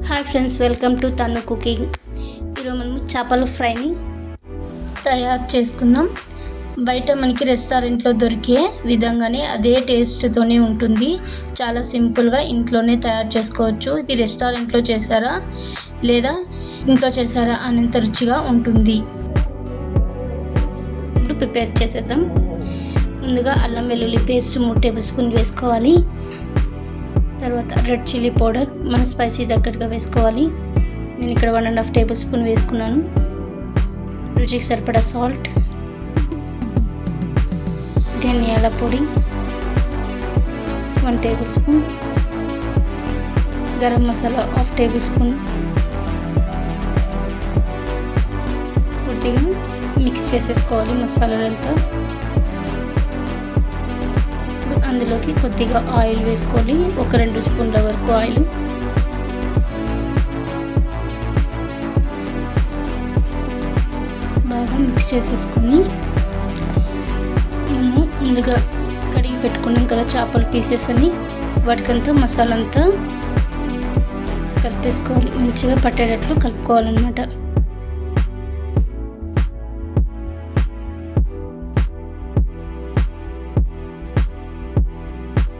Hi friends, welcome to తను cooking. ఈరోజు మనము చేపల ఫ్రైని తయారు చేసుకుందాం. బయట మనకి రెస్టారెంట్లో దొరికే విధంగానే అదే టేస్ట్తోనే ఉంటుంది. చాలా సింపుల్గా ఇంట్లోనే తయారు చేసుకోవచ్చు. ఇది రెస్టారెంట్లో చేశారా లేదా ఇంట్లో చేశారా అనేంత రుచిగా ఉంటుంది. ఇప్పుడు ప్రిపేర్ చేసేద్దాం. ముందుగా అల్లం వెల్లుల్లి పేస్ట్ 3 టేబుల్ స్పూన్ వేసుకోవాలి. తర్వాత రెడ్ చిల్లీ పౌడర్ మన స్పైసీ తగ్గట్టుగా వేసుకోవాలి. నేను ఇక్కడ 1.5 టేబుల్ స్పూన్ వేసుకున్నాను. రుచికి సరిపడా సాల్ట్, ధనియాల పొడి 1 table spoon, garam masala 1/2 table spoon. కొద్దిగా మిక్స్ చేసేసుకోవాలి మసాలాలంతా. అందులోకి కొద్దిగా ఆయిల్ వేసుకోవాలి, 1-2 స్పూన్ల వరకు ఆయిల్. బాగా మిక్స్ చేసేసుకొని మనము ముందుగా కడిగి పెట్టుకున్నాం కదా చేపల పీసెస్ అని, వాటికంతా మసాలా అంతా కలిపేసుకోవాలి. మంచిగా పట్టేటట్లు కలుపుకోవాలన్నమాట.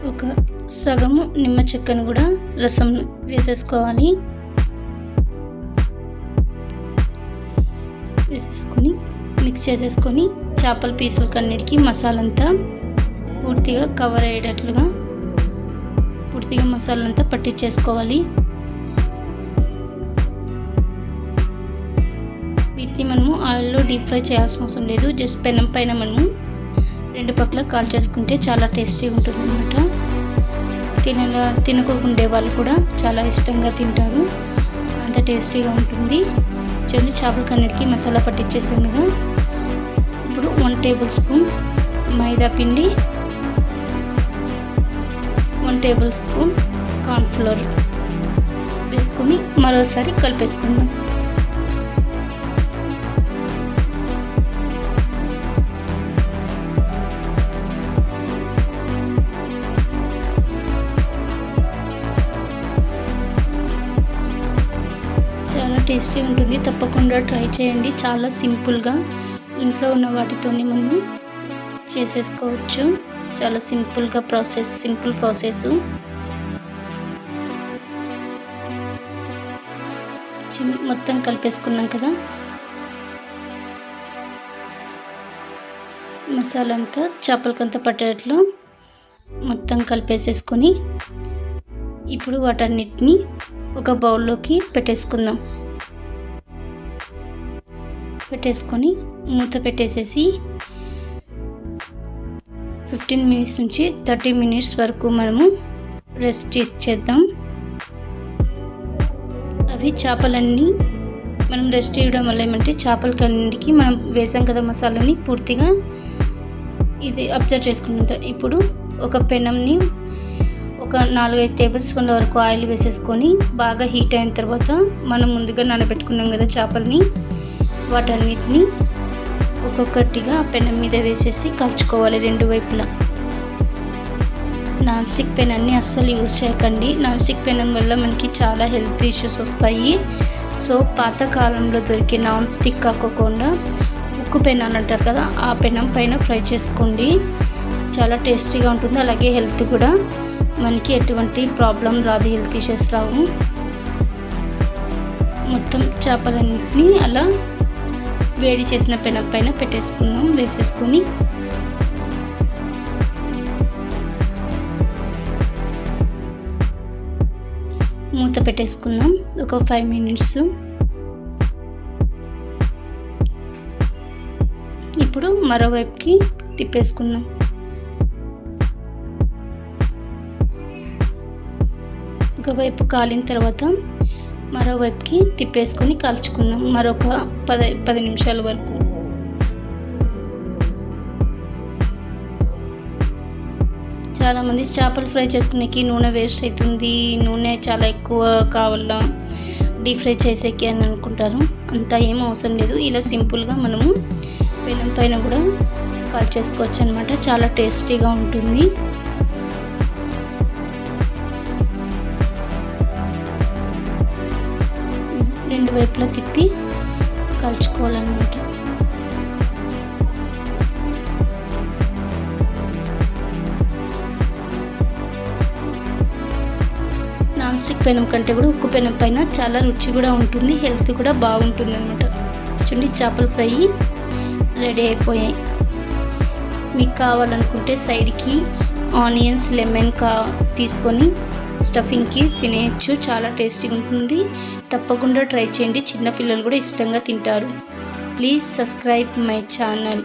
ఒక సగము నిమ్మ చెక్కను కూడా రసం వేసేసుకోవాలి. వేసేసుకొని మిక్స్ చేసేసుకొని చేపల పీసులకి అన్నిటికీ మసాలంతా పూర్తిగా కవర్ అయ్యేటట్లుగా పూర్తిగా మసాలంతా పట్టించేసుకోవాలి. వీటిని మనము ఆయిల్లో డీప్ ఫ్రై చేయాల్సిన అవసరం లేదు. జస్ట్ పెనం పైన మనము 2 పక్కల కాల్చేసుకుంటే చాలా టేస్టీగా ఉంటుంది అన్నమాట. తినకుండే వాళ్ళు కూడా చాలా ఇష్టంగా తింటారు, అంత టేస్టీగా ఉంటుంది. చూడండి, చేపలకన్నిటికీ మసాలా పట్టించేసాం కదా. ఇప్పుడు 1 టేబుల్ స్పూన్ మైదా పిండి, 1 టేబుల్ స్పూన్ కార్న్ఫ్లోర్ వేసుకొని మరోసారి కలిపేసుకుందాం. చాలా టేస్టీ ఉంటుంది, తప్పకుండా ట్రై చేయండి. చాలా సింపుల్గా ఇంట్లో ఉన్న వాటితోనే మనము చేసేసుకోవచ్చు. చాలా సింపుల్ ప్రాసెస్. మొత్తం కలిపేసుకున్నాం కదా. మసాలా అంతా చేపలకంతా పట్టేటట్లు మొత్తం కలిపేసేసుకొని ఇప్పుడు వాటన్నిటిని ఒక బౌల్లోకి పెట్టేసుకొని మూత పెట్టేసేసి 15 మినిట్స్ నుంచి 30 మినిట్స్ వరకు మనము రెస్ట్ చేద్దాం. అవి చేపలన్నీ మనం రెస్ట్ ఇవ్వడం వల్ల ఏమంటే చేపలకన్నిటికి మనం వేసాం కదా మసాలాని పూర్తిగా ఇది అబ్జర్వ్ చేసుకుంటాం. ఇప్పుడు ఒక పెనంని ఒక 4-5 టేబుల్ స్పూన్ల వరకు ఆయిల్ వేసేసుకొని బాగా హీట్ అయిన తర్వాత మనం ముందుగా నానబెట్టుకున్నాం కదా చేపల్ని, వాటన్నిటిని ఒక్కొక్కటిగా పెనం మీద వేసేసి కాల్చుకోవాలి 2 వైపులా. నాన్ స్టిక్ పెన్ అన్నీ అస్సలు యూజ్ చేయకండి. నాన్ స్టిక్ పెనం వల్ల మనకి చాలా హెల్త్ ఇష్యూస్ వస్తాయి. సో పాతకాలంలో దొరికే నాన్ స్టిక్ కాకుండా ఉక్కు పెన్ అని అంటారు కదా, ఆ పెనం పైన ఫ్రై చేసుకోండి. చాలా టేస్టీగా ఉంటుంది. అలాగే హెల్త్ కూడా మనకి ఎటువంటి ప్రాబ్లం రాదు, హెల్త్ ఇష్యూస్ రావు. మొత్తం చేపలన్నింటినీ అలా వేడి చేసిన పెనం పైన వేసేసుకొని మూత పెట్టేసుకుందాం ఒక 5 మినిట్స్. ఇప్పుడు మరోవైపుకి తిప్పేసుకుందాం. ఒకవైపు కాలిన తర్వాత మరోవైపుకి తిప్పేసుకొని కాల్చుకుందాం మరొక 10 నిమిషాల వరకు. చాలామంది చేపలు ఫ్రై చేసుకునేకి నూనె వేస్ట్ అవుతుంది, నూనె చాలా ఎక్కువ కావాలా డీప్ ఫ్రై చేసేకి అని అనుకుంటారు. అంతా ఏం అవసరం లేదు. ఇలా సింపుల్గా మనము పెనం పైన కూడా కాల్చేసుకోవచ్చు అన్నమాట. చాలా టేస్టీగా ఉంటుంది. రెండు వైపులా తిప్పి కాల్చుకోవాలన్నమాట. నాన్ స్టిక్ పెనం కంటే కూడా ఉక్కు పెనం పైన చాలా రుచి కూడా ఉంటుంది, హెల్త్ కూడా బాగుంటుంది అన్నమాట. చూడండి, చేపల ఫ్రై రెడీ అయిపోయాయి. మీకు కావాలనుకుంటే సైడ్కి ఆనియన్స్, లెమన్ తీసుకొని స్టఫింగ్కి తినేయచ్చు, చాలా టేస్టీగా ఉంటుంది. తప్పకుండా ట్రై చేయండి, చిన్నపిల్లలు కూడా ఇష్టంగా తింటారు. Please subscribe my channel.